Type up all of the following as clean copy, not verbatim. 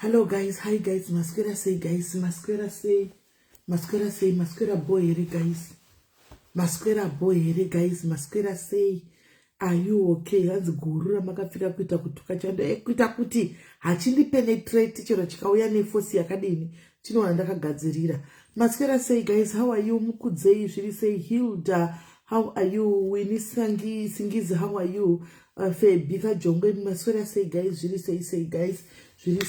Hello guys, hi guys, Masquera say guys, Masquera boy here guys. Masquera boy here guys, Masquera say, are you okay? Hanzi guru makapfika kuita kutuka chando kuita kuti hachindi penetrate chero chikauya neforce yakadini chinowana ndakagadzirira. Masquera say guys, how are you? Mukudzei zviri say Hilda, how are you? Winnie Singizi, how are you? Bika Jongwe. Masquera say guys, zviri say guys, zviri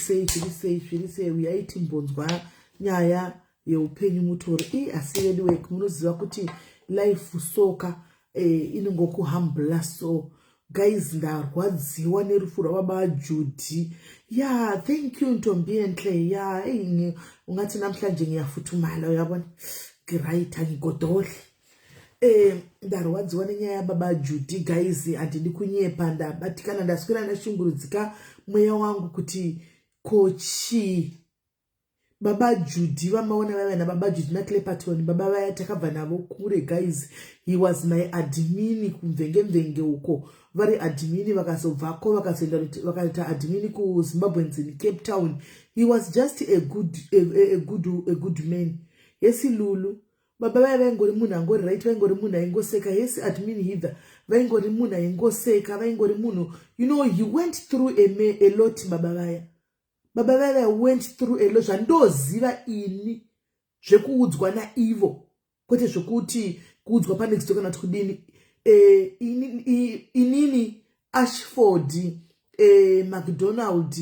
say we are eating bonzwa nyaya yehupenyu mutoro asi anyway munoziva kuti life soka inongokuhambula. So guys, ndarwadziwa nerufu rwababa Judy. Yeah, thank you ntombi enhle. Yeah, ungati namhlanje ngiyafuthumala uyabona. Great angigodoli. Ndarwadziwa nenyaya yababa Judy guys, andidi kunyepa ndabatikana ndaswera ndashungurudzika mweya wangu kuti kochi baba Judy vamaona vava na baba Judy na Clepaton baba vaya takabva navo kure guys. He was my admin kumvenge uko vari admin vakazobvako vakaita admin ku Zimbabweans in Cape Town. He was just a good man. Yes Lulu baba vaya vaingori munhu angori right, vaingori munhu aingoseka. Yes admin hither vaingori munhu aingoseka, vaingori munhu, you know, he went through a lot. Baba vaya went through a lot. Zvandoziva ini zvekuudzwa naivo kwete zvokuti kuudzwa pane next kana kudini. Inini Ashford McDonald,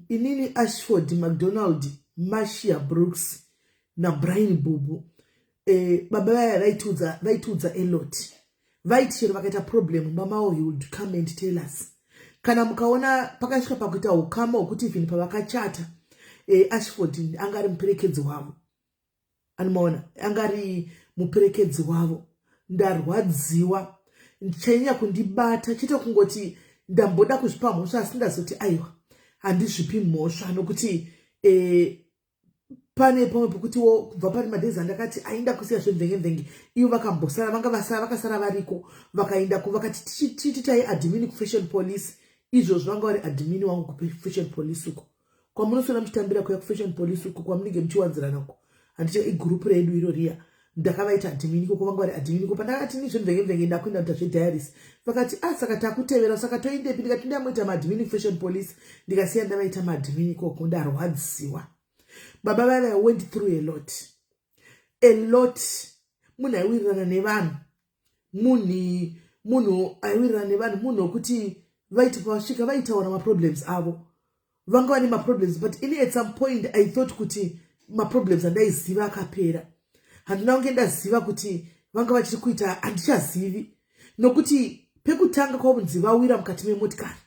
inini Ashford McDonald, Marcia Brooks na Brian Bubu. Baba vaya vaitudza a lot. Vaiti chero vakaita problem mama he would come and tell us. Kana mukaona pakasvika pakuita ukama hwekuti even pavakachata Ashford angari muperekedzi wavo, anomaona angari muperekedzi wavo. Ndarwadziwa chainya kundibata chete kungoti ndamboda kuzvipa mhosva asi ndazoti aiwa handizvipi mhosva nokuti pane pamwe pokuti kubva pari madhezi andakati ainda kusiya zvemvenge ivo vakambosara vakasara variko vakaenda vakati titai admin kufashion police. Izvozvo vanga vari admin wangu kufashion police uko kwamunosona muchitambira kuya kufashion police uko kwamunenge muchiwanzirana uko handicho igrupu redu iro riya ndakavaita admin uko vanga vari admin uko. Pandakati ni zvemvenge ndakuenda kuita zvedairies vakati saka takutevera saka toindepi, ndikati ndamuita maadmin kufashion police ndikasiya ndavaita maadmin uko. Ndarwadziwa. Baba vaya went through a lot. Munhu aiwirirana nevanhu, munhu aiwirirana nevanhu, munhu wekuti vaiti pavasvika vaitaura maproblems avo, vanga vane maproblems. But ini at some point I thought kuti maproblems andaiziva akapera. Handina kunge ndaziva kuti vanga vachiri kuita, handichazivi nokuti pekutanga kwavunzi vawira mukati memotikari,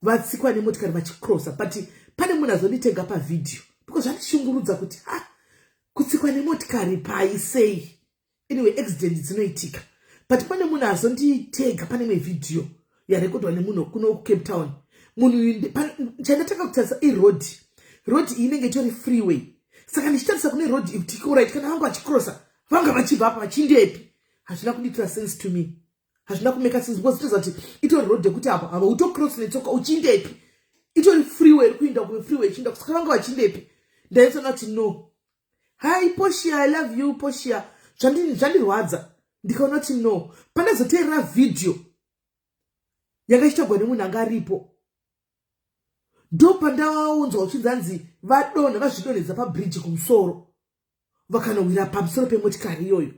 vatsikwa nemotikari vachikrosa. But pane munhu azonditenga pavidhio because zvandishungurudza kuti kutsikwa nemotikari paisei. Anyway, accident dzinoitika, but pane munhu azonditega pane mevidhio yarekodwa nemunhu kuno Cape Town. Munhu chandatanga kutarisa road inenge itori freeway, saka ndichitarisa kune road itiko right, kana vanga vachikrosa vanga vachibva apa vachindepi. Hazvina kunditira sense to me, hazvina kumeka sense because toza kuti itori road yekuti apa autocross netsoka uchindepi, itori freeway kuinda ku freeway chinda kusaka vanga vachindepi. Ndaisona kuti no. Hi Portia, I love you Portia. Zvandirwadza ndikaona kuti no. Pandazoteerera video yakaitirwa nemunhu anga aripo, ndo pandaunzwa uchinzanzi vazvidonhedza pabridge kumusoro vakanowira pamusoro pemotikari iyoyo.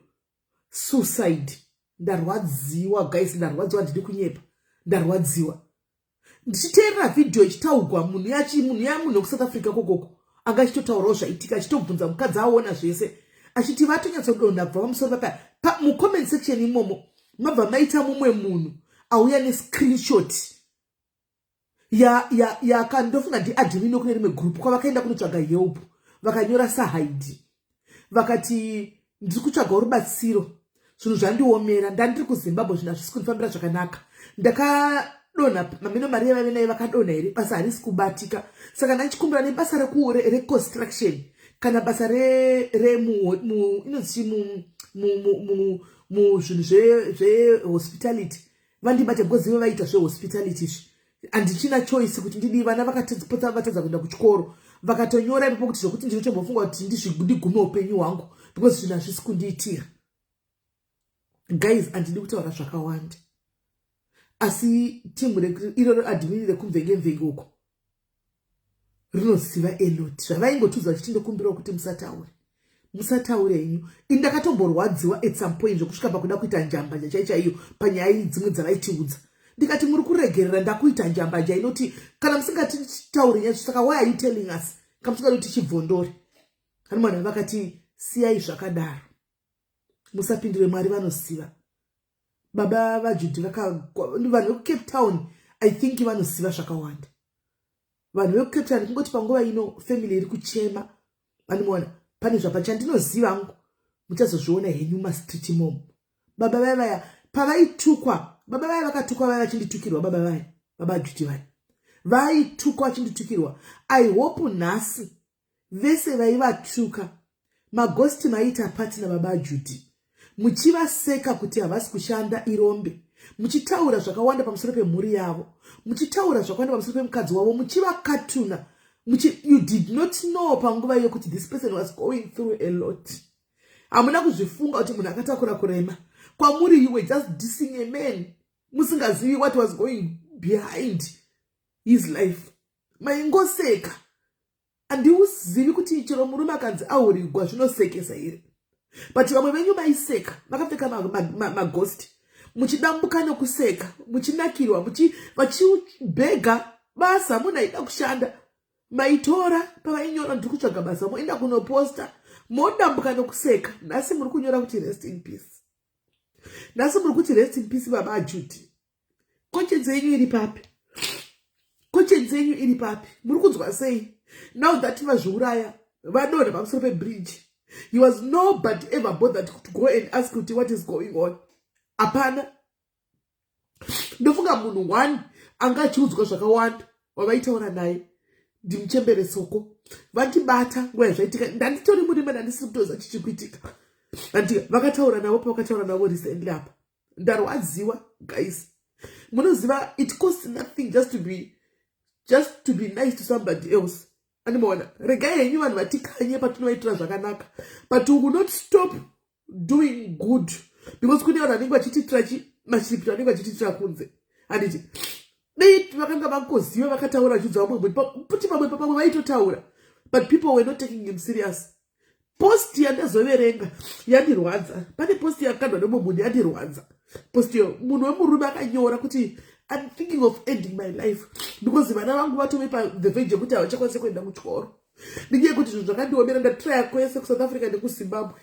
Suicide. Ndarwadziwa guys, ndarwadziwa, ndidi kunyepa, ndarwadziwa. Ndichiteerera video ichitaurwa munhu wekusouth Africa kokoko anga achitotaurawo zvaitika, achitobvunza mukadzi aona zvese achiti vatonyatsa kudonha kubva pamusoro papa. Mucomment section imomo mabva maita mumwe munhu auya nescreenshot yakandofunga ndiadmin kune rimwe group kwavakaenda kunotsvaga help, vakanyora sahaidi vakati ndiri kutsvaga rubatsiro, zvinhu zvandiomera, ndandiri kuZimbabwe, zvinhu hazvisi kundifambira zvakanaka, ndakadonha mameno mari yavave nayo vakadonha here, basa harisi kubatika. Saka ndachikumbira nebasa reconstruction kana basa inonzi muzvinhu zvehospitality vandibate because ivo vaita zvehospitality izvi handichina choice kuti ndidi vana vatadza kuenda kuchikoro vakatonyora ipapo kuti zvokuti ndinotombofunga kuti ndigumwe upenyu hwangu because zvinhu hazvisi kundiitira. Guys, handidi kutaura zvakawanda, asi timu iroro admin rekumvenge uko rinoziva elot zvavaingotudza vachichindokumbirawo kuti musataure henyu. Ini ndakatomborwadziwa at some point zvokusvika pakuda kuita njambanja chaichaiyo panyaya dzimwe dzavaitiudza. Ndikati muri kuregerera ndakuita njambanja inoti kana musingatitauri nyaya, saka why are you telling us? Kamusingati tichibvondore. Kana mwana vakati siyai zvakadaro, musapindure, Mwari vanoziva. Baba vaJudhi vanhu veCape Town I think vanoziva zvakawanda. Vanhu veCape Town kungoti panguva ino family iri kuchema, vanimona pane zvapa chandinoziva hangu muchazozviona henyu mastreet mom. Baba vaya pavaitukwa, baba vaya vakatukwa, vaya vachinditukirwa, baba vaya vaJudhi vaya vaitukwa vachinditukirwa. I hope nhasi vese vaivatuka maghosti maita partner baba vaJudhi muchivaseka kuti havasi kushanda irombe, muchitaura zvakawanda pamusoro pemhuri yavo, muchitaura zvakawanda pamusoro pemukadzi wavo, muchivakatuna. You did not know panguva iyo kuti this person was going through a lot. Hamuna kuzvifunga kuti munhu akatakura kurema. Kwamuri you were just dissing a man, musingazivi what was going behind his life. Maingoseka. Handiuzivi kuti chero murume akanzi aurigwa zvinosekesa here. But vamwe venyu maiseka, vakapfeka maghosti, muchidambuka nokuseka, muchinakirwa, vachibhega basa, munhu aida kushanda. Maitora pavainyora ndiri kutsvaga basa, moenda kunoposta, modambuka nokuseka. Nhasi muri kunyora kuti rest in peace. Nhasi muri kuti rest in peace baba vaJudhi. Conscience yenyu iri papi? Conscience yenyu iri papi? Muri kunzwa sei? Now that vazviuraya, vadonha pamusoro pebridge. He was nobody ever bothered to go and ask you what is going on. Apana. Ndofunga munhu one angachiudzwa zvakawanda wavaitaura naye ndimuchembere soko. Vandibata nguva yazvaitika, ndanditori murima ndandisiri kutoziva chichikuitika. Vakataura navo pavakataura navo recently apa. Ndarwadziwa guys. Munoziva it costs nothing just to be nice to somebody else. Animona, regai henyu vanhu vatikanye patinovaitira zvakanaka. But we will not stop doing good because kune vanhu vanenge vachititira mashiripito vanenge vachititira kunze. Handiti dei vakanga vangoziva vakataura vachiudza vamwe munhu kuti pamwe vaitotaura, but people were not taking him serious. Post yandazoverenga yandirwadza. Pane post yakandwa nomwe munhu yandirwadza. Post yo munhu wemurume akanyora kuti I'm thinking of ending my life because vana vangu vatove the verge yekuti havachakwanisi kuenda kuchikoro. Ndinge kuti zvinhu zvakandiomera ndatraya kwese kuSouth Africa nekuZimbabwe.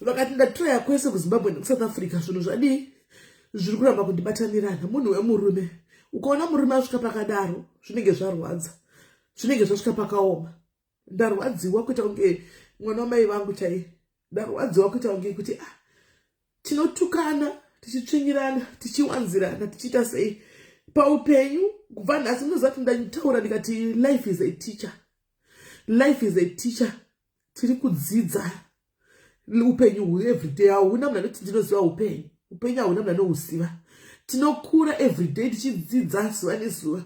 Vakati ndatraya kwese kuZimbabwe nekuSouth Africa, zvinhu zvadii zviri kuramba kundibatanirana. Munhu wemurume, ukaona murume asvika pakadaro zvinenge zvarwadza, zvinenge zvasvika pakaoma. Ndarwadziwa kuita kunge mwana wamai vangu chaiye. Ndarwadziwa kuita kunge kuti tinotukana, tichitsvinyirana, tichiwanzirana, tichiita sei paupenyu. Kubva nhasi munoziva kuti ndataura ndikati life is a teacher. Life is a teacher. Tiri kudzidza upenyu everyday. Hauna munhu anoti ndinoziva upenyu. Upenyu hauna munhu anohuziva. Tinokura everyday tichidzidza zuva nezuva.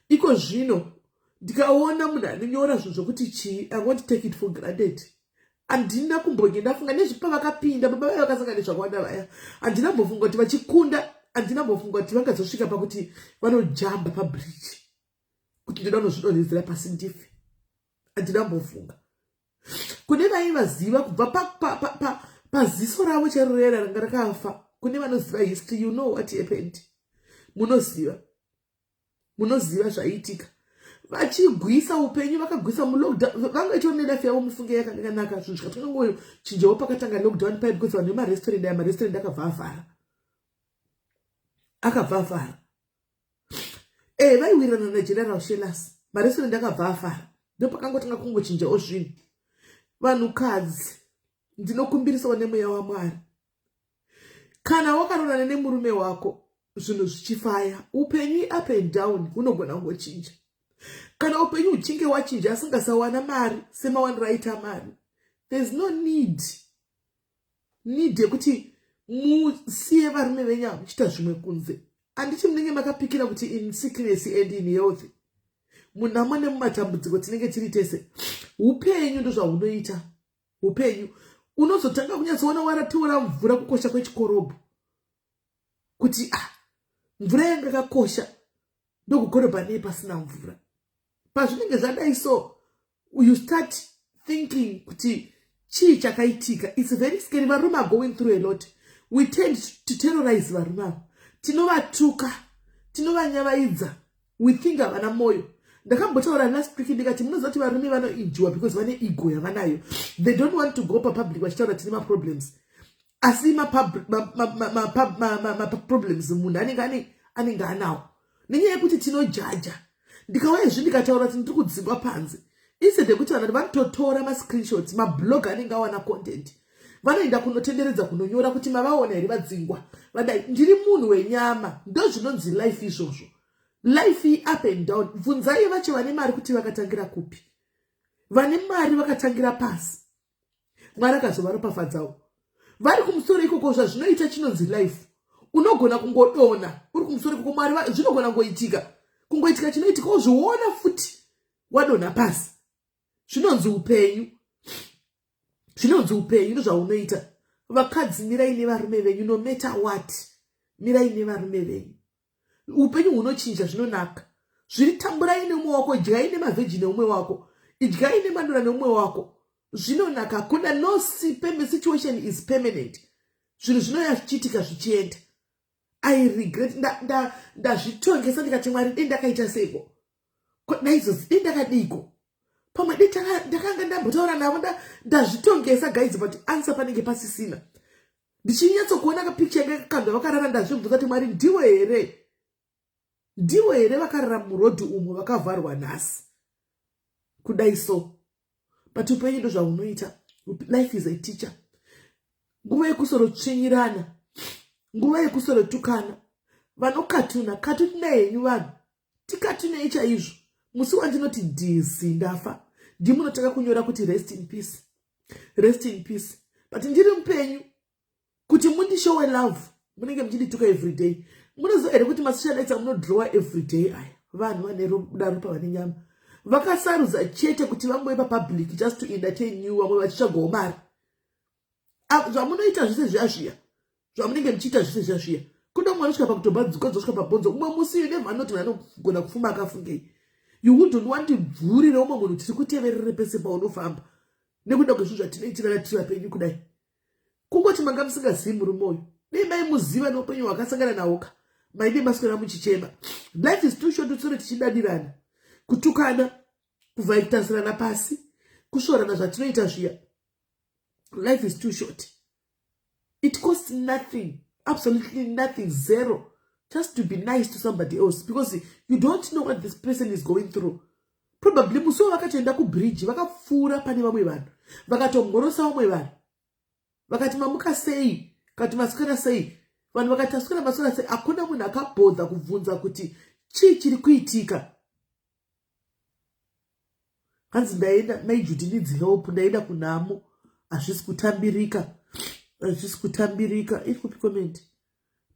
Iko zvino ndikaona munhu anonyora zvinhu zvokuti I won't take it for granted. Handina kumbonge ndafunga nezvapavakapinda baba vaya vakasangana nezvakawanda vaya. Handina mbofunga kuti vachikunda, handina mbofunga kuti vangazosvika pakuti vanojamba pabridge kuti ndoda kunozvidonhedzera pasi ndife. Handina mbofunga. Kune vaivaziva kubva paziso ravo cherorera ranga rakafa. Kune vanoziva history, you know what happened. Munoziva zvaiitika. Vachigwisa upenyu, vakagwisa mulockdown. Vanga ichiona life yavo mufunge yakanaka. Zvinhu zvikatongoyo chinjewo pakatanga lockdown pipe because vanhu vemarestaurant akavhavhara. Akavhavhara. Vaiwirana naGeneral Shelas. Marestaurant akavhavhara. Ndopakangotanga kungochinjawo zvinhu. Vanhukadzi, ndinokumbirisawo nemweya waMwari. kana wakaronana nemurume wako zvinhu zvichifaya, upenyu up and down unogona kungochinja. Kana upenyu uchinge wachinja asingasawana mari semawaniraita mari, there's no need yekuti musiye varume venyu muchita zvimwe kunze. Handiti munenge makapikira kuti in sickness and in health munhu amwe mumatambudziko tinenge tiri tese. Upenyu ndozvaunoita. Upenyu unozotanga kunyatsoona waratiura mvura kukosha kwechikorobho kuti mvura yanga yakakosha ndokukorobha nei pasina mvura. Pazvinenge zvadai so you start thinking kuti chii chakaitika. It's very scary. Varume are going through a lot. We tend to terrorize varume avo. Tinovatuka, tinovanyavaidza. We think havana moyo. Ndakambotaura last week ndikati munozoti varume vanoinjiwa because vane ego yavanayo. They don't want to go public vachitaura tine maproblems. Asi problems munhu anenge anawo. Nenyaya yekuti tinojaja. Ndikauya zvino ndikataura kuti ndiri kudzingwa panze. Instead yekuti vanhu vanototora ma-screenshots, mablog anenge awana content. Vanoenda kunotenderedza kunonyora kuti mavaona here vadzingwa. Vadai ndiri munhu wenyama. Ndo zvinonzi life izvozvo. Life up and down. Bvunzai vacho vane mari kuti vakatangira kupi. Vane mari vakatangira pasi. Mwari akazovaropafadzawo. Vari kumusoro ikoko zvazvinoita chinonzi life. Unogona kungodona. Uri kumusoro ikoko Mwari zvinogona kungoitika. Kungoitika chinoitika wozviona futi wadona pasi. Zvinonzi upenyu. Zvinonzi upenyu ndozvaunoita. Vakadzi mirai nevarume venyu no matter what. Mirai nevarume venyu. Upenyu hunochinja zvinonaka. Zviri tamburai neumwe wako, dyai nemavheji neumwe wako, idyai nemadora neumwe wako. Zvinonaka. Kuna no situation is permanent. Zvinhu zvinoya zvichiitika zvichienda. I regret ndazvitongesa ndikati Mwari dei ndakaita seko. Naizvozvi dei ndakadiko. Pamwe dei ndakanga ndambotaura navo ndazvitongesa guys but answer panenge pasisina. Ndichinyatsokuona kapicture yanga yakakandwa vakarara ndazvibvunza kuti Mwari ndiwo here? Ndiwo here vakarara murodhi umo vakavharwa nhasi? Kudai so. But upenyu ndozvaunoita. Life is a teacher. Nguva yekusorotsvinyirana. Nguva yekusorotukana. Vanokatuna. Katuna henyu vanhu. Tikatunei chaizvo. Musi wandinoti DC ndafa. Ndimunotaka kunyora kuti rest in peace. Rest in peace. But ndiri mupenyu. Kuti mundishowe love. Munenge muchindituka every day. Munozoere kuti masocial network munodrowa every day aya. Vanhu vane darupa vane nyama. Vakasarudza chete kuti vangoipa public just to entertain you vamwe vachitsvagawo mari. Zvamunoita zvese zvazviya. Zvamunenge muchiita zvese zvazviya. Kuda mwana kusvika pakutobadzuka dzosvika pabhonzo. Umwe musi nevanoti vanogona kufuma akafungei. You wouldn't want to bvurire umwe munhu tiri kuteverere pese paunofamba. Nekuda kwezvinhu zvatinoitirana tiri vapenyu kudai. Kungoti manga musingazivi murume uyu. Dei maimuziva noupenyu hwakasangana nahwoka. Maide maswera muchichema. Life is too short utsore tichidadirana. Kutukana, kuvhaikitasirana pasi, kusvorana zvatinoita zviya. Life is too short. It costs nothing, absolutely nothing, zero, just to be nice to somebody else because you don't know what this person is going through. Probably muso vakatoenda kubridge, vakapfuura pane vamwe vanhu, vakatomhorosa vamwe vanhu, vakati mamuka sei, vakati maswera sei, vanhu vakati aswera maswera sei, hakuna munhu akabhodha kubvunza kuti chii chiri kuitika. Hanzi ndaenda Judy needs help, ndaenda kunamo, hazvisi kutambirika. Hazvisi kutambirika. Iri kupi comment?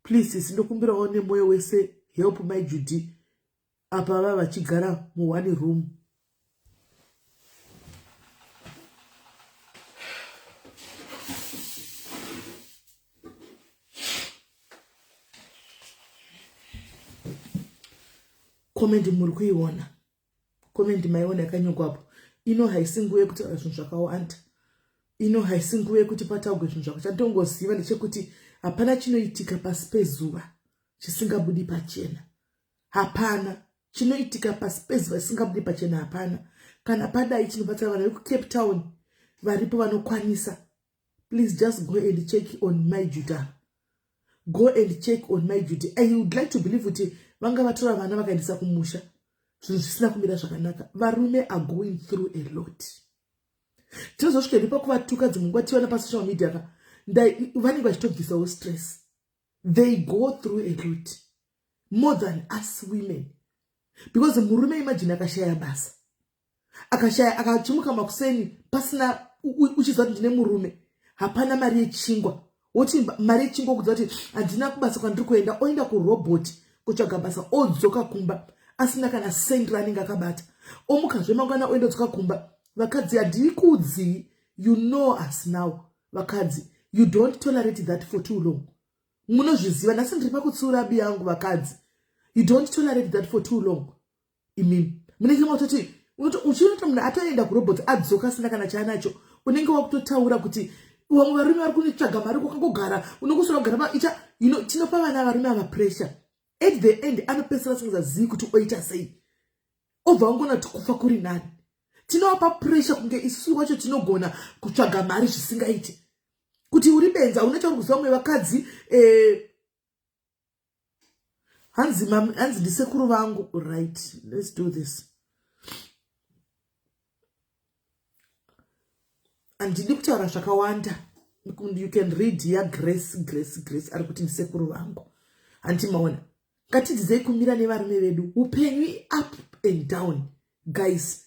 Please sindokumbirawo nemoyo wese help Judy. Apa vava vachigara mu one room. Comment muri kuiona. Comment maiona yakanyogwa hapo. Ino haisinguwe kuti zvinhu zvakawanda. Ino haisinguwe kuti pataugwe zvinhu zvakawanda. Chandongoziva ndechekuti hapana chinoitika pasi pezuva chisingabudi pachena. Hapana chinoitika pasi pezuva chisingabudi pachena. Hapana. Kana padai chinobatsira vanhu vari kuCape Town varipo vanokwanisa. Please just go and check on Judy. Go and check on Judy. I would like to believe kuti vanga vatora vana vakaendesa kumusha. Zvisina kumira zvakanaka. Varume are going through a lot. Tinozosvika ndipo kuvatuka dzimwe nguva tiona pasocial media vanenge vachitobvisawo stress. They go through a lot more than us women. Because murume imagine akashaya basa. Akashaya akachimuka makuseni pasina uchizati ndine murume. Hapana mari yechingwa. Woti mari yechingwa kuzati andina kubasa kwandiri kuenda oenda kurobot kutsvaga basa odzoka kumba asina kana send running akabata. Omukazve mangwana oenda dzoka kumba. Vakadzi handiri kudzi. You know us now. Vakadzi, you don't tolerate that for too long. Munozviziva nasi ndiri pakutsiura bi yangu vakadzi. You don't tolerate that for too long. Imimi munenge matoti uchinota munhu atoenda kurobot adzoka asina kana chaanacho unenge wakutotaura kuti vamwe varume vari kunitsvaga mari kwakangogara unongosora kugara tinopa vana varume ava pressure. At the end anopedzisira asingazivi kuti oita sei. Obva vangona kuti kufa kuri nani. Tinovapa pressure kunge isusu wacho tinogona kutsvaga mari zvisingaiti. Kuti uri benza unoita uri kuziva vamwe vakadzi hanzi ndisekuru vangu. Right, let's do this. Handidi kutaura zvakawanda. You can read here grace ari kuti ndisekuru vangu. Handimaona. Ngatidzidze kumira nevarume vedu. Upenyu up and down. Guys,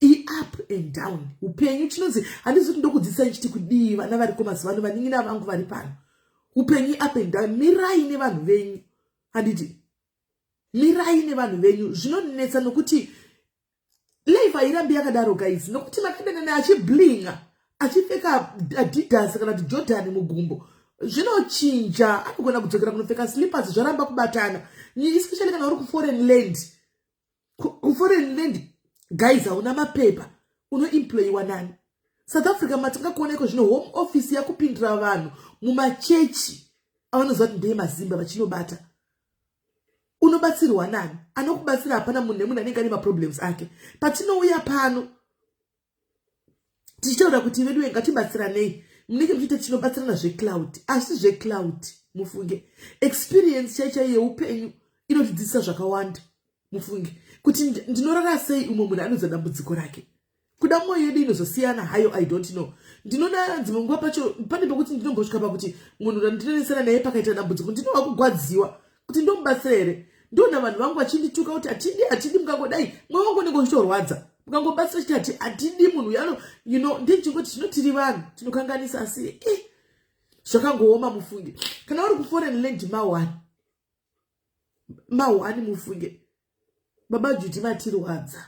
up and down. Upenyu chinonzi handizoti ndokudzidzisai chiti kudii vana vari kumazuva ano vaningina vangu vari pano. Upenyu up and down. Mirai nevanhu venyu. Handiti mirai nevanhu venyu. Zvinonetsa nokuti life hairambi yakadaro guys. Nokuti makadana achiblinga achipfeka Adidas kana Jordan mugumbo zvinochinja. Anogona kudzokera kunopfeka slippers zvaramba kubatana. Especially kana uri kuforeign land. Kuforeign land guys hauna mapepa unoemployiwa nani. South Africa matingakuoneko zvino home office yakupindira vanhu mumachechi avanoziva kuti ndeye mazimba vachinobata. Unobatsirwa nani? Anokubatsira hapana munhu nemunhu anenge ane maproblems ake. Patinouya pano tichitaura kuti vedu ngatibatsiranei munenge muchiti tinobatsirana zvecloud. Asi zvecloud mufunge experience chaicha yeupenyu inotidzidzisa zvakawanda. Mufunge kuti ndinorara sei umwe munhu anoza dambudziko rake. Kuda mwoyo yedu inozosiyana hayo. I don't know. Ndinoda dzimwe nguva pacho pane pekuti ndinombosvika pakuti munhu ndinonesana naye pakaita dambudziko ndinova kugwadziwa kuti ndomubatsira here. Ndona vanhu vangu vachindituka kuti hatidi mukangodai mwoyo wangu unenge uchitorwadza mukangobatsira chiti hatidi munhu yano ndechingoti tinotiri vanhu tinokanganisa asi zvakangooma. Mufunge kana uri kuforeign land mawani mufunge baba Judy matirwadza.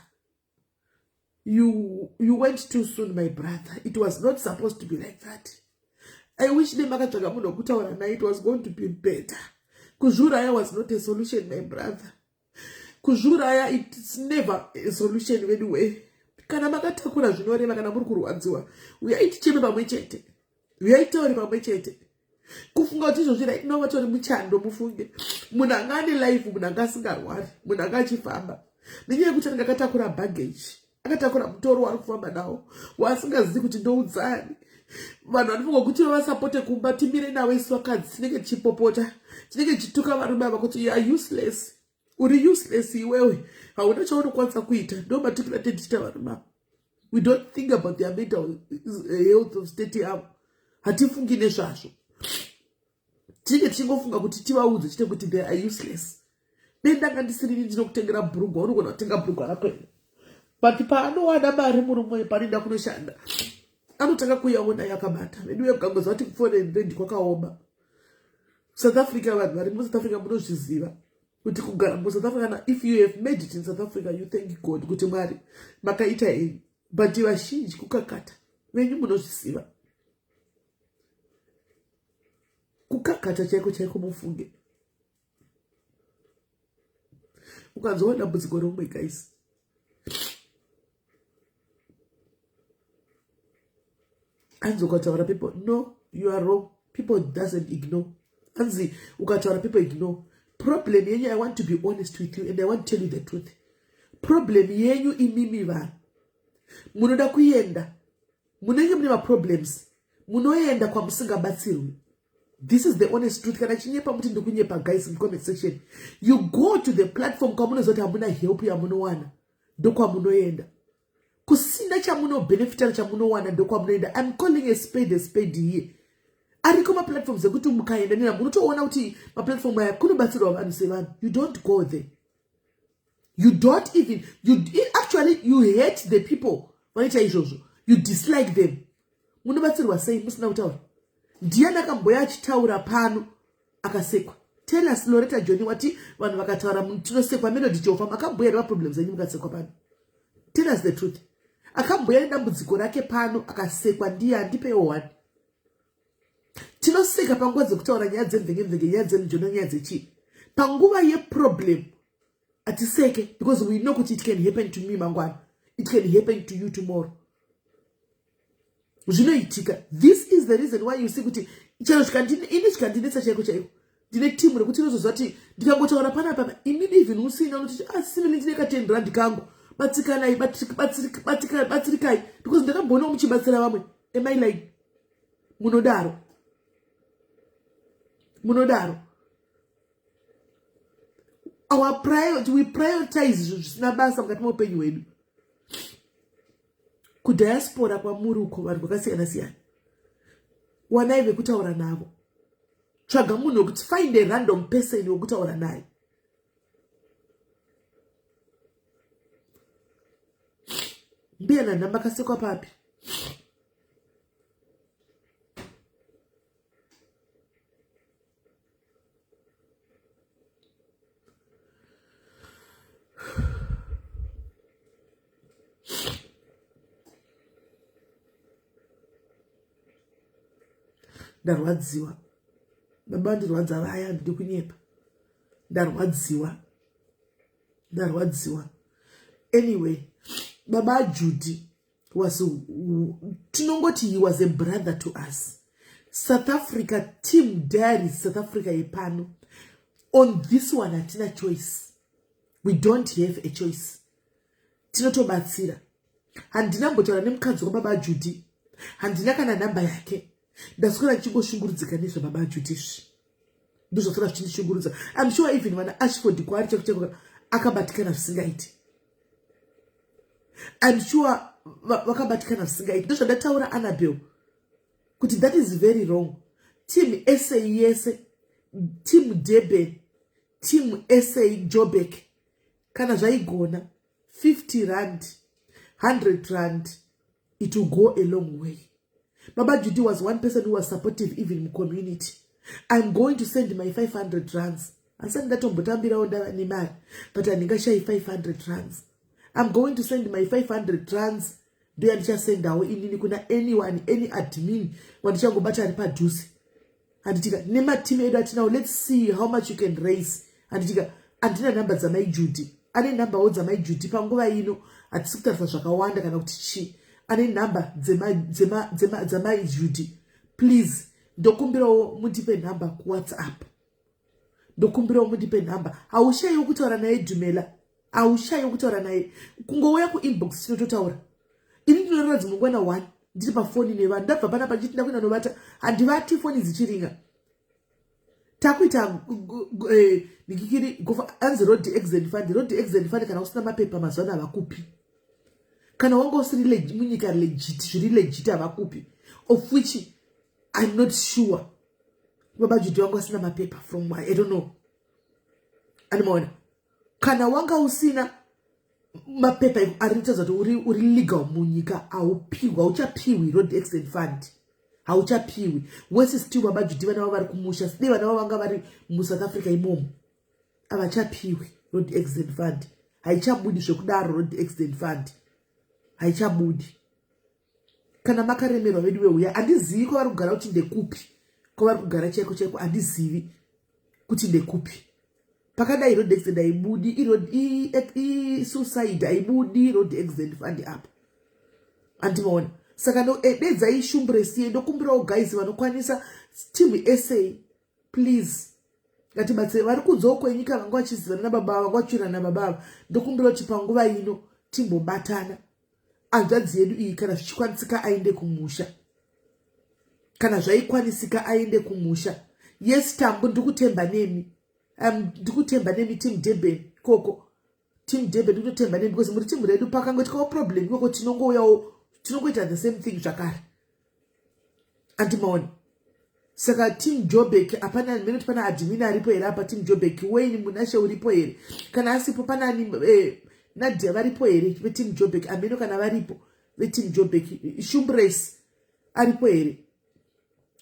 You went too soon, my brother. It was not supposed to be like that. I wish them makatsvaga munhu wokutaura naye. It was going to be better. Kuzvuraya was not a solution, my brother. Kuzvuraya, it's never a solution anyway. Kana makatakura zvinoreva kana muri kurwadziwa uyai ticheme pamwe chete. Uyai tauri pamwe chete. Kufunga kuti izvozvi inova tori muchando. Mufunge munhu anga ane life, munhu anga asingarwari, munhu anga achifamba nenyaya yekuti anenge akatakura baggage, akatakura mutoro waari kufamba nawo waasingazivi kuti ndoudzani. Vanhu vanofunga kuti vavasapote kumba timire nawo isu vakadzi tinenge tichipopota tinenge tichituka varume ava kuti you are useless. Uri useless iwewe, hauna chaunokwanisa kuita. Ndo matikira tichita varume. We don't think about their mental health of state yavo. Hatifungi nezvazvo. Tinenge tichingofunga kuti tivaudze chete kuti they are useless. Ndanga ndisiriri ndinokutengera bhurugwa unogona kutenga bhurugwa rako. But paanowana mari murume panoenda kunoshanda anotanga kuyaona yakabata. Vedu ukangoziva kuti kuforeign land kwakaoma. South Africa, vanhu vari muSouth Africa munozviziva kuti kugara muSouth Africa, if you have made it in South Africa, you thank God kuti Mwari makaita henyu. But vazhinji kukakata venyu munozviziva. Kukakata chaiko mufunge. Ukanzwa dambudziko romwe guys, anzi ukataura people, no, you are wrong. People doesn't ignore. Anzi ukataura people ignore. Problem yenyu, I want to be honest with you and I want to tell you the truth. Problem yenyu imimi vanhu. Munoda kuenda. Munenge mune problems. Munoenda kwa musingabatsirwi. This is the honest truth. Kana chinyepa muti ndokunyepa guys in comment section. You go to the platform kwa munozoti hamuna help ya munowana. Ndokwa munoenda. Kusina cha muno benefit cha munowana ndokwa munoenda. I'm calling a spade here. ariko maplatforms ekuti mukaenda nina munotoona kuti maplatform aya kunobatsirwa vanhu sevanhu. You don't go there. You don't even, actually you hate the people vanoita izvozvo. You dislike them. Munobatsirwa sei musina kutaura? Ndiani akamboya achitaura pano akasekwa? Tell us, Loretta Johnny, wati vanhu vakataura tunosekwa Melody Jofa makamboya problems enyu mukasekwa pano. Tell us the truth. Akamboya nedambudziko rake pano akasekwa ndiye ndipe one. Tinoseka panguva dzekutaura nyaya dzemvenge, nyaya dzemujona, nyaya dzechi. Panguva yeproblem atiseke, because we know kuti it can happen to me mangwana. It can happen to you tomorrow. Zvinoitika. This is the reason why you see kuti chero chikandinetsa chaiko chaiko. Ndine timu rekuti rinozozva kuti ndikangotaura panapa inini even usina unoti simili ndine ka10 rand kangu. Batsikanai, batsirikai, because ndakamboona muchibatsira vamwe. Am I lying? Munodaro. Our priority, we prioritize zvisina basa mukati meupenyu hwedu. Kudiaspora kwamuri uko vanhu vakasiyana siyana. Wanai vekutaura navo. Tsvaga munhu wekuti find a random person wekutaura naye. Mbiyana nhamba kasekwa papi? Ndarwadziwa. Baba ndirwadza vaya ndiri kunyepa. Ndarwadziwa. Anyway, Baba Judy was tinongoti he was a brother to us. South Africa team diary South Africa yepano. On this one atina choice. We don't have a choice. Tinotobatsira. Handina mbotaura nemukadzi waBaba Judy. Handina kana namba yake. Ndaswera chingoshungurudzika nezve Baba Judy. Ndozvaswera zvichishungurudza. I'm sure even when Ashford kwari chekucheka akabatikana zvisingaiti. I'm sure vakabatikana zvisingaiti. Ndozvandataura Annabelle kuti that is very wrong. Team SIS, team Durban, team SA Joburg, kana zvaigona 50 rand, 100 rand, it will go a long way. Baba Judy was one person who was supportive even in community. I'm going to send my 500 rands. I send that on Botambira Oda Nimar, but I negotiate 500 rands. I'm going to send my 500 rands. Do I just send our in anyone, any admin, when you go back and produce? And Nema team now, let's see how much you can raise. And Antina numbers are my Judy. Any number odds are my Judy. Pangova, at Sukta for Shakawanda cannot chi. Any number, Zema Judy. Please, dokumbiro multiple number WhatsApp. Dokumbiro multiple number. I will share you kutora na Dumela. I will share you kutora na kungoya ku inbox chinototaura. Ini ndinoratidza mungwana 1 ndiri pafoni nevanhu ndabva pana pachiti ndakuenda novata handivati foni dzichiringa. Takuita nikikiri gofa anzi road exit fund kana usina mapepa mazwana havakupi. Kana wanga usiri munyika legit zviri legit havakupi, of which I'm not sure. Baba Judy wanga usina mapepa from where I don't know. Animona kana wanga usina mapepa aritaza kuti uri legal munyika auchapiwi road exit fund, auchapiwi. Wese still Baba Judy vana vari kumusha sidi vana vanga vari mu South Africa imomo avachapiwi road exit fund. Haichabudi zvekudaro road exit fund, haichabudi. Kana makaremerwa vedu veuya handizivi kwavari kugara kuti ndekupi, kwavari kugara chaiko handizivi kuti ndekupi. Pakadai road exit haibudi, suicide haibudi road exit fund up. Andimaona saka dedzai shumbresi ndokumbirawo guys vanokwanisa team SA, please ngatibatsire vari kudzawo kwenyika vanga vachizivana nababa vanga vachirana nababa. Ndokumbira kuti panguva ino timbobatana. Hanzvadzi yedu iyi kana zvichikwanisika aende kumusha, kana zvaikwanisika aende kumusha. Yes Tambo ndikutemba nemi, ndikutemba nemi team Durban koko, team Durban ndikutemba nemi because muri team redu pakangoitikawo problem koko tinongoita the same thing zvakare. Andimaona Saka team Jobek apana minute pana admin aripo here apa team Jobek Wayne Munashe uripo here. Kana asipo pana ni Nadia varipo here ve team Jobek ameno kana varipo ve team Jobek Shumbrace aripo here.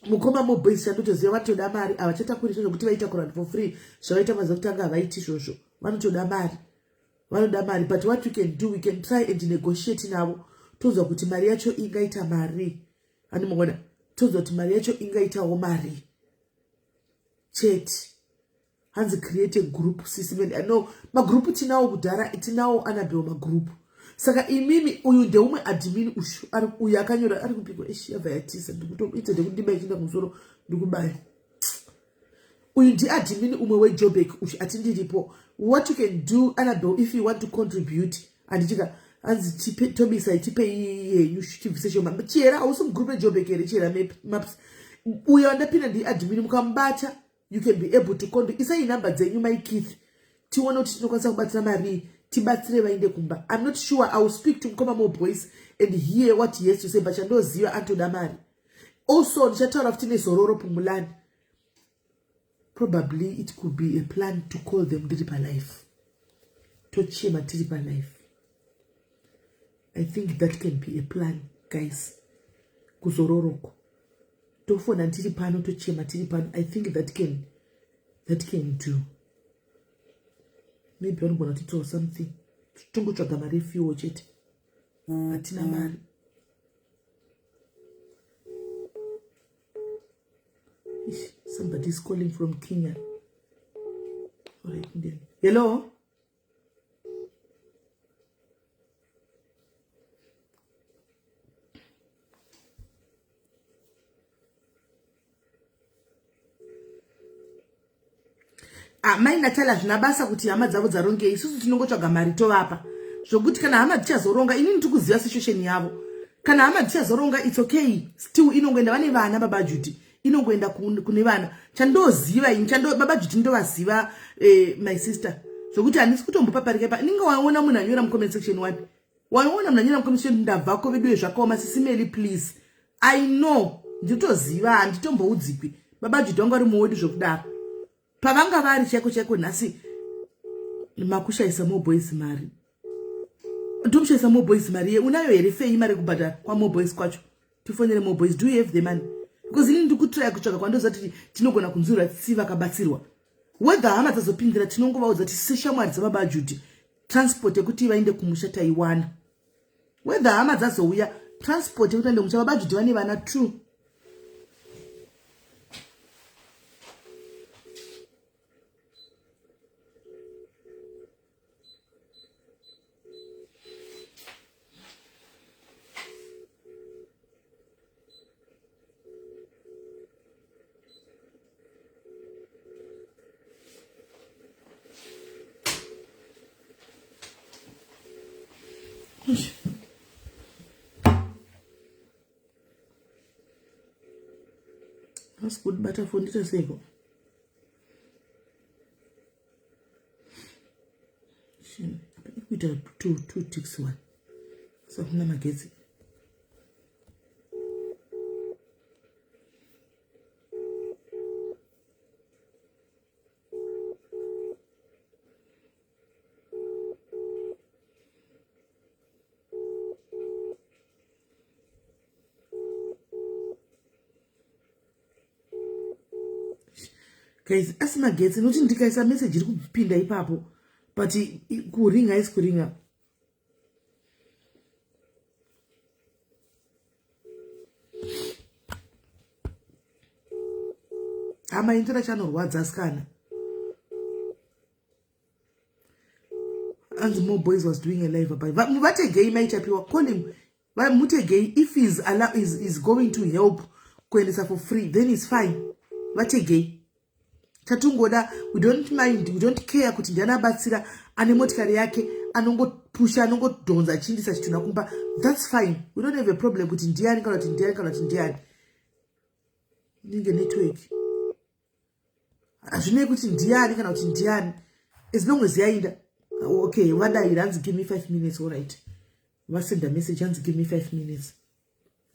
Mukoma mo boys chandotoziva vatoda mari avachata kuita zvokuti vaita kurun for free zvavaita mazokutanga havaiti izvozvo vanotoda mari vanoda mari. But what we can do, we can try and negotiate navo tozwa kuti mari yacho ingaita mari animogona tozwa kuti mari yacho ingaitawo mari chete hanzi create a group system. And I know magroup tinawo kudhara tinawo anabeo magroup. Saka imimi uyu ndeumwe admin uyu akanyora ari kupigwa yabva yatisa ndikutoita ndekundimba ichinda kumusoro ndikubaya. Uyu ndi admin umwe weJobek atindiripo. What you can do Annabelle if you want to contribute and as Toby said you should say your mama chera also group Jobek chera maps we are underpinning the admin mukambata you can be able to contribute. Isa inamba zenyu my kids tiwana kuti tinokwanisa kubatsira mari tibatsire vainde kumba. I'm not sure. I will speak to Mkoma more boys and hear what he has to say, but chandoziva antoda mari. Also ndichataura kuti nezororo pumulani. Probably it could be a plan to call them Diripa Life. To chema Diripa Life. I think that can be a plan, guys. Kuzororoko. To phone and Diripano to chema Diripano. I think that can do. Maybe I'm gonna tell something. Tungo chagamari if you watch it. Atina mari. Somebody's calling from Kenya. All right, hello? Mai natala zvinabasa kuti hama dzavo dzaronge isusu tinongotsvaga mari tovapa. Zvokuti kana hama dzichazoronga inini tikuziva situation yavo. Kana hama dzichazoronga it's okay. Still inongoenda vane vana baba Judy. Inongoenda kune vana chandoziva ini baba Judy ndovaziva my sister. Zvokuti handisi kutombopaparika pa ninga waona munhu anyora mucomment section wapi. Waona munhu anyora mucomment section ndabvako vedu zvakaoma SIS MELLY please. I know nditoziva handitomboudzi baba Judy wanga ari muodi zvokudaro. Pavanga vari cheko nhasi makushaisa mo boys mari. Ndomshaisa mo boys mari unayo here fei mari kubhadhara kwa mo boys kwacho. Tifonere mo boys, do you have the money? Because ini ndikutry kutsvaka kwandoza kuti tinogona kunzura tsisi vakabatsirwa. Whether hama dzazopindira tinongovaudza kuti seshamwari dzababa Judy transport yekuti vainde kumusha taiwana. Whether hama dzazouya transport yekuti vainde kumusha baba Judy vane vana true. That's good butter for little sego. We did two ticks one. So I'm gonna get it. Guys, asima gets not indicate a message you could pin the papo, but it could ring ice could ring up. Am I interaction or what's a scan? And the more boys was doing a live about what a gay might appear. Call him Mute gay if he's is going to help Kwenisa for free, then it's fine. What a gay. Tatungoda, we don't mind, we don't care kuti ndiana batsira ane motikari yake anongopusha anongodonza chindisa chitunakumba. That's fine. We don't have a problem kuti ndiani kana kuti ndiani. Ninge network. Azvine kuti ndiani kana kuti ndiani. As long as yaida. Okay, wada iranzi give me 5 minutes, all right. Send a message and give me 5 minutes.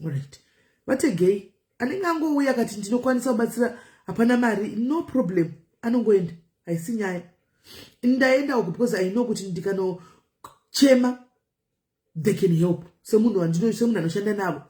All right. But again, anenge angouya akati ndinokwanisa kubatsira hapana mari, no problem, anongoenda, haisi nyaya. Ndaenda uku because I know kuti ndikanochema they can help. Semunhu anoshanda navo.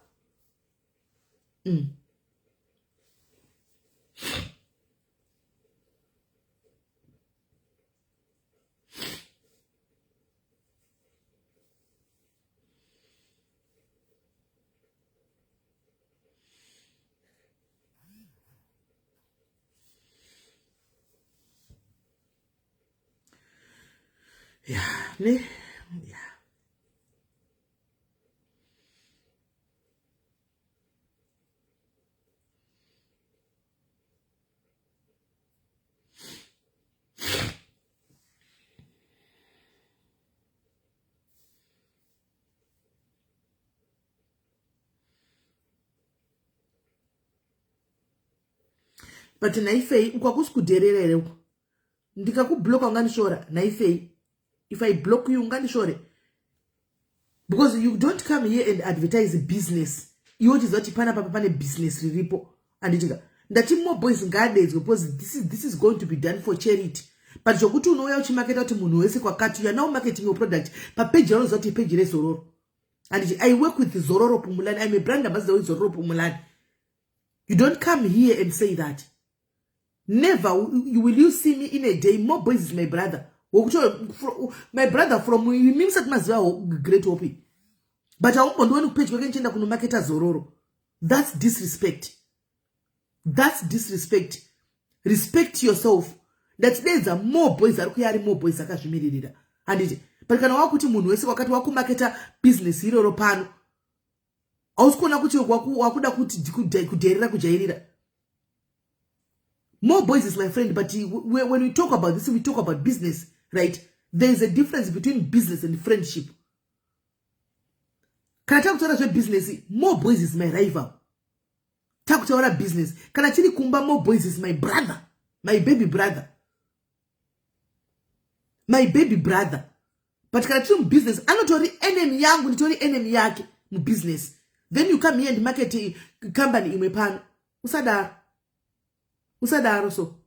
Yeah, ne? Yeah. But naifei ukwakusikuderera ere uko. Ndikakublock unganishora naifei. If I block you unganishore. Because you don't come here and advertise business. You just not pana papa pane business riripo. And itika. Ndati more boys ngades because this is going to be done for charity. But jokuti unouya uchimarket out munhu wese kwakati, you are now marketing your product. Pa page yaro zoti page re Zororo. And I work with Zororo Pumulani. I'm a brand ambassador with Zororo Pumulani. You don't come here and say that. Never will you see me in a day. More boys is my brother. My brother from means that must be great OP. But I want to page kuno market Zororo. That's disrespect. That's disrespect. Respect yourself. That there's a more boys that are more boys akashimiririra. And it but kana wakuti munhu wese wakati wakumarketa business iroro pano. Ausikona kuti wakuda kuti kuderera kujairira. More boys is my friend, but when we talk about this, we talk about business, right? There is a difference between business and friendship. Can I talk to you business? More boys is my rival. Talk to our business. Can I tell you kumba more boys is my brother, my baby brother. My baby brother. But can I tell you business? I'm not only enemy yangu, not only enemy yake business. Then you come here and market a company in my pan. Usadaro so.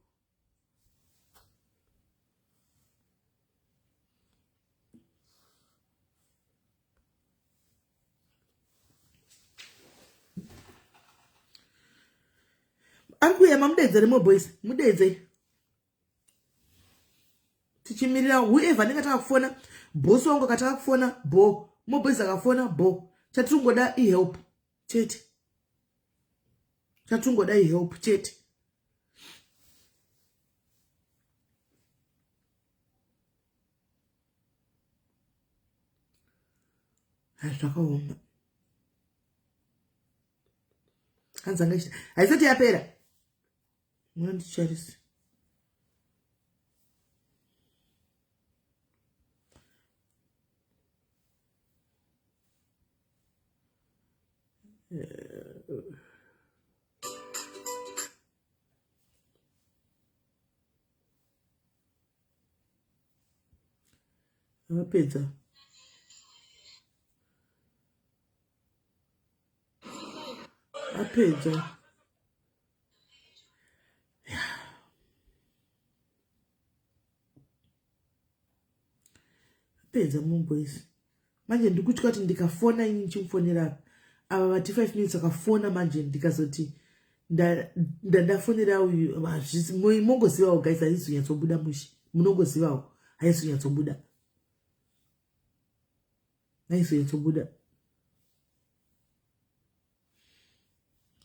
Angu ya mamdeze remo boys. Mudeze. Tichimirira whoever neka takafona. Boss wangu kataka kufona. Bo. Mo boys akafona. Bo. Chatungoda help. Chete. Chatungoda help. Chete. Zvakaoma. Hanzanga haisati yapera. Munondicharisa. Apedza. Apedza. Apedza mumboisi. Manje ndikutya kuti ndikafona ini chimufonera ava vati 5 minutes akafona manje ndikazoti ndafonera uyu mongozivawo guys haizonyatsobuda mushi. Munongozivawo haizonyatsobuda. Haizonyatsobuda.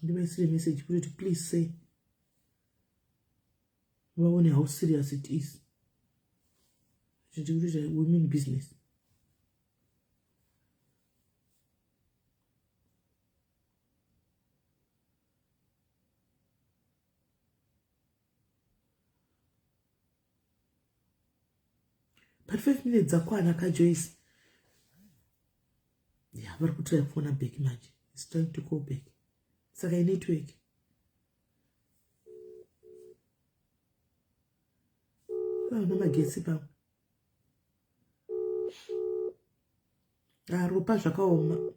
Give me a message, put it, please say. I wonder how serious it is. We mean business. But 5 minutes akwana ka Joyce. Yeah, but put your phone back, imagine. It's time to go back. It's like I need to work. Oh, no, my guess about. Ropa zvakaoma.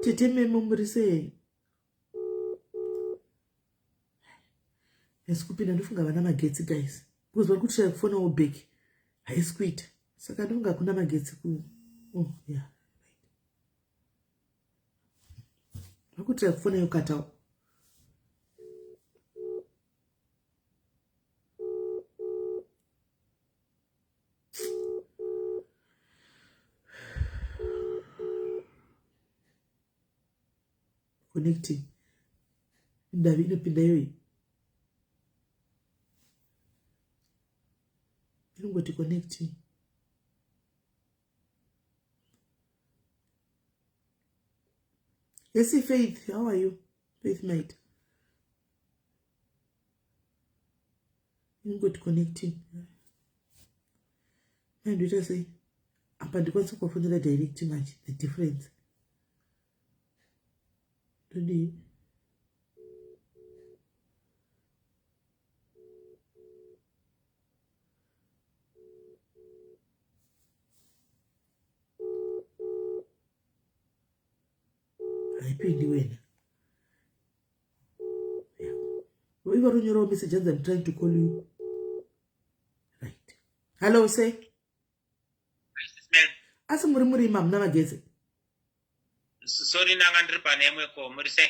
tete memo muri sei? Esikupinda ndofunga vana magetsi guys. Because vari kuti kufona ubeki. Haisi kuita. Saka ndonga kuna magetsi ku. Oh, yeah. Vakuti kufona yokatawo. Connecting. Ndavi inopinda yoi. Inongoti connecting. Yes, Faith, how are you? Faith mate. Inongoti connecting. And you just say, apa ndikwanisa kufunira direct much the difference. Today. Haipindi wena. We were on your own messages. I'm trying to call you. Right. Hello, say. Asa muri mam na mageze. Sorry nangandri panemwe ko muri say.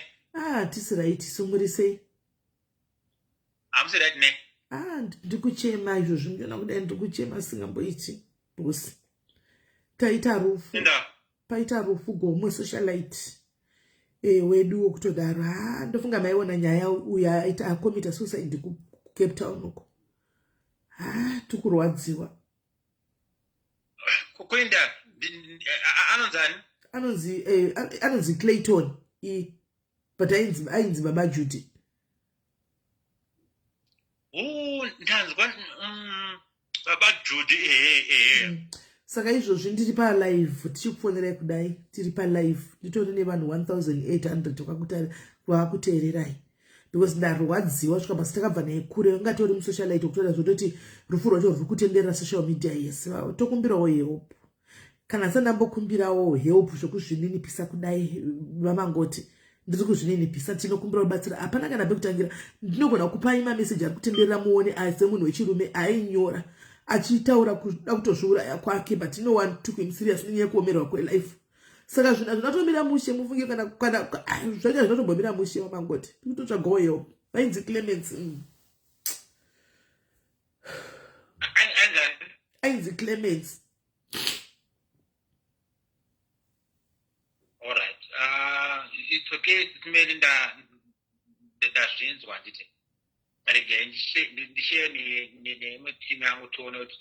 Tisi right. So muri say. I'm say that ne. Ndikuchema izvozvo ndina kuda ndikuchema singamboiti. Bosi. Taita rufu. Nda. Paita rufu gomwe socialite. Wedu wokutodara ndofunga maiona nyaya uya aita akomita suicide ku Cape Town uko. Tukurwadziwa. Kukwenda anonzani? Anonzi Clayton. But ainzi baba Judy. Ndanzwa baba Judy Saka izvozvo ndiri pa live tichifonera kudai tiri pa live nditori nevanhu 1800 vakuteererai because ndarwadziwa svika basi takabva naye kure ungatori musocialite kutoda zvototi rufu rwacho ruri kutenderera social media yes tokumbirawo help kana sandambokumbirawo help zvokuzvininipisa kudai vamangoti ndiri kuzvininipisa tinokumbira kubatsira hapana kana pekutangira ndinogona kupai mameseji ari kutenderera muone asi munhu wechirume ainyora achitaura kuda kutozviuraya kwake but no one took him serious nenyaya yekuomerwa kwelife. Saka zvinatomira mushe mufunge kana zvaita zvinotombomira mushe wamangoti tikutotsvagawo help vainzi Clements. Ainzi Clements. All right. It's okay. Tumeli ndazvinzwa nditi. Rege ndishe timu yangu tuone kuti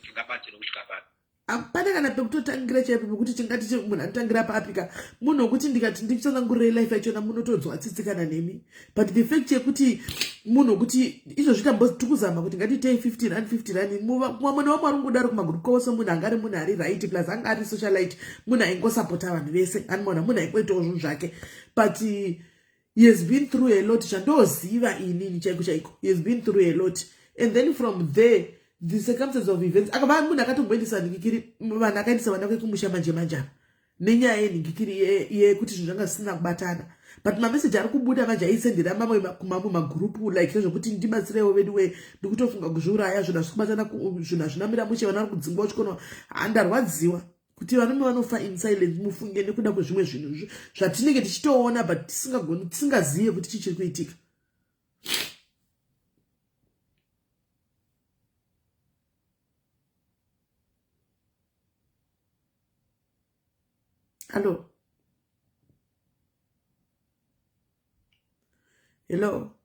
tingabatira kusvika papi. Apana kana pekutotangira chaipo pekuti tingati munhu anotangira paapika munhu wekuti ndikati ndichitsanangurire life yachona munotodzwa tsitsikana nemi but the fact yekuti munhu wekuti izvozvi tambozvikuzama kuti ngatiitei 50 rand 50 rand mwamwe wamwari ungodaro kumagroup kwose munhu angari munhu ari right plus anga ari socialite munhu aingosapota vanhu vese animona munhu aingoitawo zvinhu zvake but he has been through a lot chandoziva inini chaiko chaiko he has been through a lot and then from there the circumstances of events akava munhu akatomboendesa ningikiri vanhu akaendesa vana vake kumusha manje nenyaya yeningikiri yekuti zvinhu zvanga zvisina kubatana but mameseji ari kubuda manje aisendera mamwe kumamwe magrupu like zvokuti ndibatsirewo vedu we ndikutofunga kuzviuraya zvinhu zvikubatana zvinhu hazvinamira mushe vana vari kudzingwa uchikono handarwadziwa kuti varume vanofa in silence mufunge nekuda kwezvimwe zvinhu zvatinenge tichitoona but tisingazive kuti chichiri kuitika. Hello. Hello.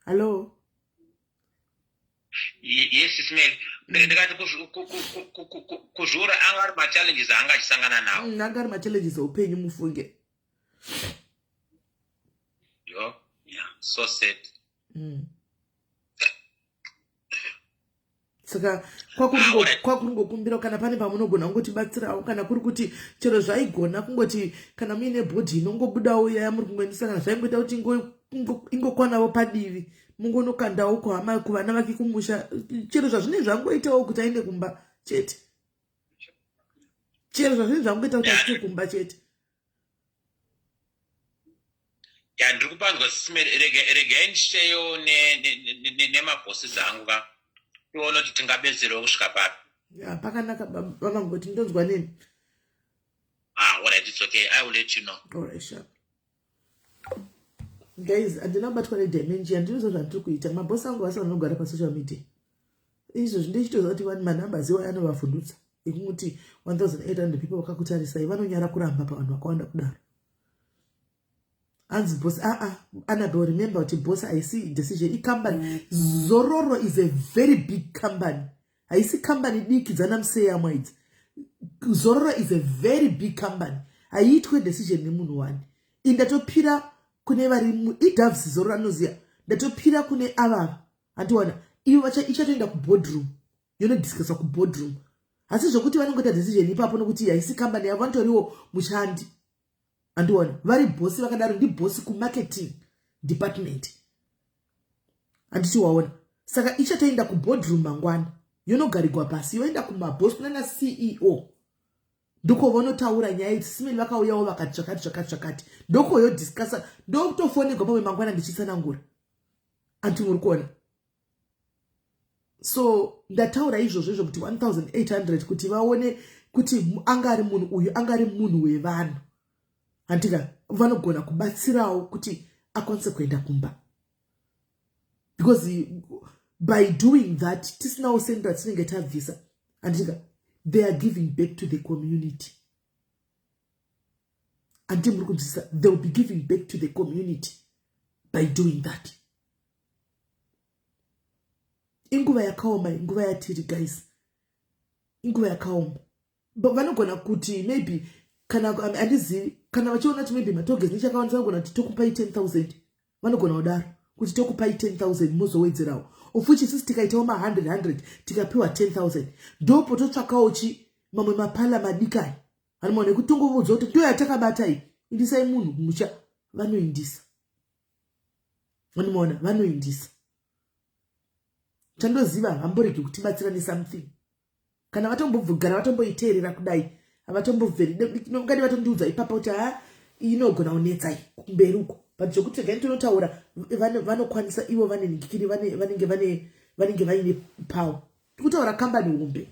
Hello. Yes, Ismail. Ndikati kuzvura anga ari machallenges anga achisangana nawo. Anga ari machallenges upenyu mufunge. Yeah, so sad. Saka kwakuringokumbira kana pane pamunogona kungotibatsirawo kana kuri kuti chero zvaigona kungoti kana muine bhodhi inongobudawo yaya muri kungoendesa kana zvaingoita kuti ingokwanawo padivi mungonokandawo kuhama kuvana vake kumusha chero zvazvinenge zvangoitawo kuti aende kumba chete chero zvazvinhu zvamungeta kuti achitokumba chete. Ya ndiri kupanzwa regai ndisheyo nemabhosi dzangu ka tione kuti tingabetserewo kusvika papi. Ya pakanaka baba ngoti ndonzwa nini. Alright, it's okay. I will let you know. Alright, sure. Guys, andinabatwa nedementia ndinozvo zvandiri kuita. Mabhosi angu vasi vanogara pasocial media. Izvo ndechitoziva kuti vani manambers iwo anovavhundutsa ekumuti 1800 people vakakutarisai vanonyara kuramba pavanhu vakawanda kudaro. Hanzi boss Annabelle, remember kuti boss haisi decision icompany. Zororo is a very big company. Haisi company diki dzanamuseya mwaidzi. Zororo is a very big company. Haitwe decision nemunhu wani. Indatopira kune vari iDoves Zororo anoziya. Ndatopira kune avava. Andiwana ivo ichatoenda kuboardroom. Yonodiscussa kuboardroom. Asi zvokuti vanongoita decision ipapo nokuti haisi company yavo vanotoriwo mushandi. Andiwana vari bosi vakadaro ndi bosi kumarketing department. Anditi waona. Saka ichatoenda kuboardroom mangwana. Yonogarigwa pasi yoenda kumabosi kunana CEO. Ndoko vanotaura nyaya idzi simeni vakauyawo vakati zvakati. Ndoko yodiscussa ndokutofonegwa pawe mangwana ndichisana anti muri kuona. So ndataura izvozvo kuti 1800 kuti vaone kuti angari munhu uyu angari munhu wevanhu. Andika vanogona kubatsirawo kuti akwanise kuenda kumba. Because by doing that tisinawo sendra tinenge tabvisa. Andika they are giving back to the community. Andi muri kunzisa they will be giving back to the community by doing that. Inguva yakaoma, inguva yatiri guys. Inguva yakaoma. Vanogona kuti maybe kana andizivi kana vachiona kuti maybe matogezi nichakawanisa vanogona kuti tokupai 10,000. Vanogona kudaro kuti tokupai 10,000 muzowedzerawo. Of which sisi tikaitawo ma100 tikapiwa 10,000. Ndopo totsvakawo mamwe mapala madikai. Vanomona kutongoudza kuti ndo yatakabata iyi. Indisai munhu musha vanoindisa. Vanomona vanoindisa. Chandoziva hamboregi kutibatsira nesomething. Kana vatombogara vatomboiteerera kudai. Avatombobveri ngati vatondiudza ipapa kuti inogona kunetsai kumberi uko. But zvokuti gani tonotaura vanokwanisa ivo vanenge vaine power. Tikutaura company umbe.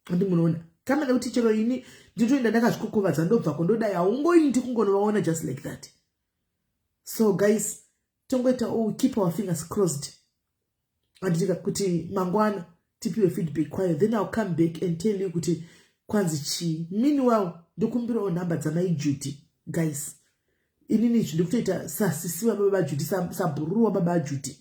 Andi munoona. Kama nekuti chero ini ndinoenda ndakazvikukuvadza ndobva kondodai haungoindi kungonovaona just like that. So guys, tongoita keep our fingers crossed. Anditika kuti mangwana tipiwe feedback kwayo, then I'll come back and tell you kuti kwanzi chi. Meanwhile ndokumbirawo namba dzamai Judy guys. Inini ndikutoita sasisiwa baba Judy sabhuruwa baba Judy.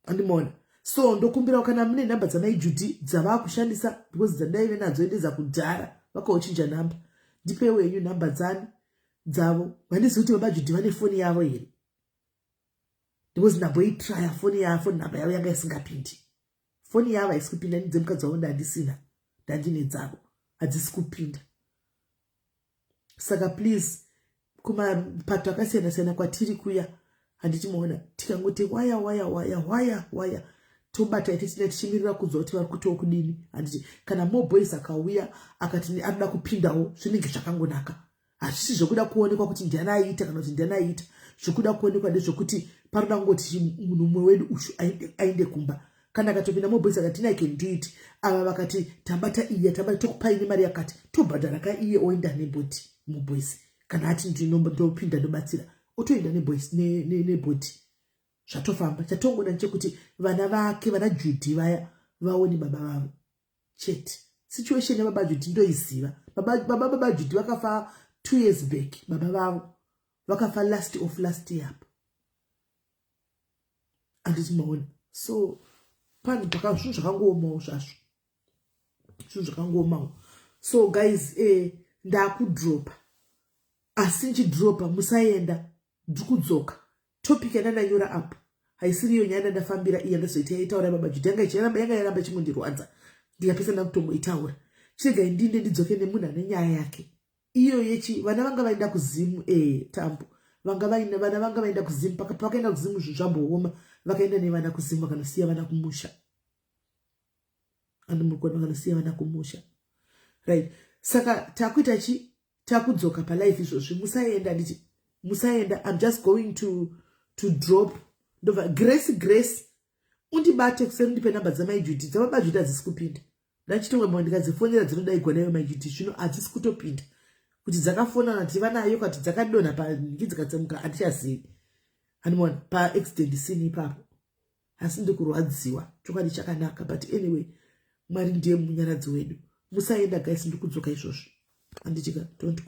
Andimona. So ndokumbirawo kana mune namba dzamai Judy dzava kushandisa because dzandaive nadzo endeza kudhara vakauchinja namba. Ndipewo yenyu namba dzavo. Vandizivi kuti baba Judy vane foni yavo here. Because ndamboitraya foni namba yavo yanga isingapindi. Foni yavo haisi kupinda nidzemukadzi wavo ndandisina. Ndandine dzavo hadzisi kupinda. Saka please kumapato akasiyana kwatiri kuya handiti muona tikangoti waya tobata tichina tichimirira kunzwa kuti vari kutowo kudini. Handiti kana more boys akauya akati anoda kupindawo zvinenge zvakangonaka. Hazvisi zvokuda kuonekwa kuti ndiani aiita kana kuti ndiani aiita. Zvokuda kuonekwa ndezvokuti paroda ngoti munhu mumwe wedu ushu ainde kumba. Kana akatopinda moboys akati I can do it. Ava vakati tambata iye tambata tokupai nemari yakati tobhadhara ka iye oenda neboti moboys. Kana ati ndinopinda ndobatsira otoenda neboys neboti. Zvatofamba. Chatongoda nchekuti vana vake vana Judy vaya vaone baba vavo. Chete. Situation ya baba Judy ndoiziva. Baba Judy vakafa 2 years back. Baba vavo vakafa last year. Anditi maona. So pani paka zvinhu zvakangomawo zvazvo. Zvinhu zvakangomawo. So guys ndakudropa. Asi nchidropa musaenda ndikudzoka. Topic yandanyora up. Haisiriyo nyaya ndafambira iya ndazoita yaitaura baba Judy yanga yaramba chimundirwadza. Ndikapesa ndakutomboitaura. Chega ndinde ndidzoke nemunhu ane nyaya yake. Iyo yechi vana vanga vaenda kuzimu tambo. Vana vanga vaenda kuzimu pakaenda kuzimu zvambooma. Vakaenda nevana kuzimu vakanosiya vana kumusha. Andimukona vakanosiya vana kumusha. right? Saka takuita chi takudzoka pa life izvozvi musaenda nditi musaenda. I'm just going to drop ndova grace undibate kuseri undipe namba dzamaijudhi dzamabajudhi hadzisi kupinda. Ndachitomwe mwe ndikadzifonera dzinodaigwa nayo maijudhi zvino hadzisi kutopinda. Kuti dzakafonana kuti vanayo kuti dzakadonha pangi dzikatsemuka hatichazivi. Hanimona pa accident scene ipapo. Asi ndikurwadziwa chokwadi chakanaka, but anyway Mwari ndiye munyaradzi wedu. Musaenda guys, ndikudzoka izvozvo. Andichika don't